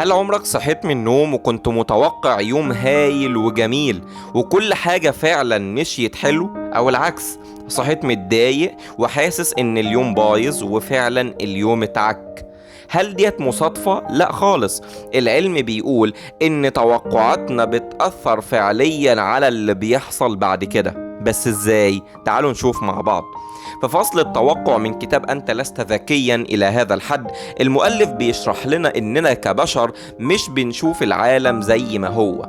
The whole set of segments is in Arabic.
هل عمرك صحيت من النوم وكنت متوقع يوم هايل وجميل وكل حاجة فعلا مشيت حلو، أو العكس صحيت متضايق وحاسس إن اليوم بايظ وفعلا اليوم اتعك؟ هل ديت مصادفة؟ لا خالص. العلم بيقول إن توقعاتنا بتأثر فعليا على اللي بيحصل بعد كده. بس ازاي؟ تعالوا نشوف مع بعض. في فصل التوقع من كتاب أنت لست ذكيا إلى هذا الحد، المؤلف بيشرح لنا إننا كبشر مش بنشوف العالم زي ما هو،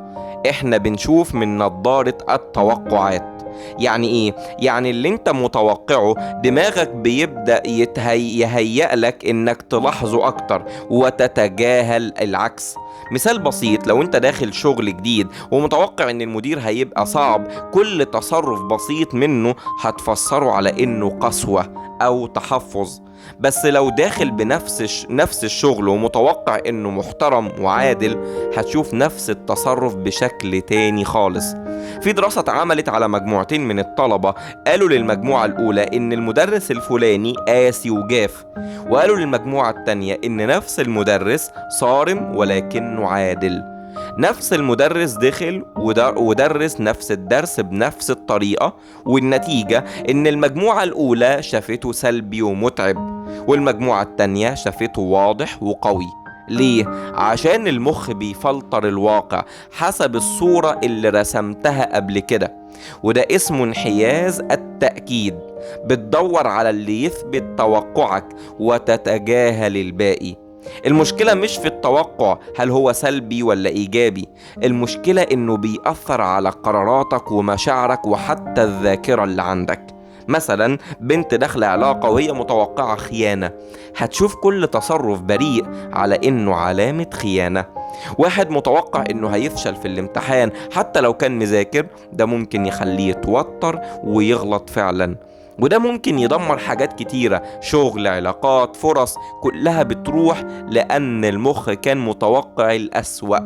إحنا بنشوف من نظارة التوقعات. يعني إيه؟ يعني اللي أنت متوقعه دماغك بيبدأ يهيأ لك إنك تلاحظه أكتر وتتجاهل العكس. مثال بسيط، لو انت داخل شغل جديد ومتوقع ان المدير هيبقى صعب، كل تصرف بسيط منه هتفسره على انه قسوة او تحفظ. بس لو داخل نفس الشغل ومتوقع انه محترم وعادل، هتشوف نفس التصرف بشكل تاني خالص. في دراسة اتعملت على مجموعتين من الطلبة، قالوا للمجموعة الأولى إن المدرس الفلاني قاسي وجاف، وقالوا للمجموعة التانية إن نفس المدرس صارم ولكنه عادل. نفس المدرس دخل ودرس نفس الدرس بنفس الطريقة، والنتيجة إن المجموعة الأولى شافته سلبي ومتعب، والمجموعة التانية شافته واضح وقوي. ليه؟ عشان المخ بيفلتر الواقع حسب الصورة اللي رسمتها قبل كده، وده اسمه انحياز التأكيد. بتدور على اللي يثبت توقعك وتتجاهل الباقي. المشكلة مش في التوقع هل هو سلبي ولا إيجابي، المشكلة إنه بيأثر على قراراتك ومشاعرك وحتى الذاكرة اللي عندك. مثلا بنت داخلة علاقة وهي متوقعة خيانة، هتشوف كل تصرف بريء على إنه علامة خيانة. واحد متوقع إنه هيفشل في الامتحان حتى لو كان مذاكر، ده ممكن يخليه يتوتر ويغلط فعلا، وده ممكن يدمر حاجات كتيرة، شغل، علاقات، فرص، كلها بتروح لأن المخ كان متوقع الأسوأ،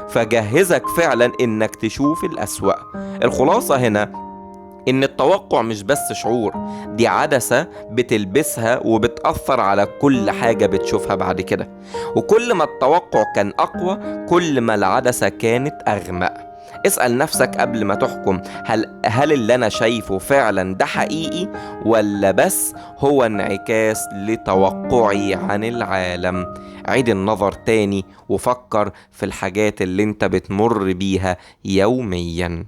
فجهزك فعلا إنك تشوف الأسوأ. الخلاصة هنا إن التوقع مش بس شعور، دي عدسة بتلبسها وبتأثر على كل حاجة بتشوفها بعد كده، وكل ما التوقع كان أقوى كل ما العدسة كانت أغمق. اسأل نفسك قبل ما تحكم، هل اللي أنا شايفه فعلا ده حقيقي ولا بس هو انعكاس لتوقعي عن العالم؟ عيد النظر تاني وفكر في الحاجات اللي انت بتمر بيها يوميا.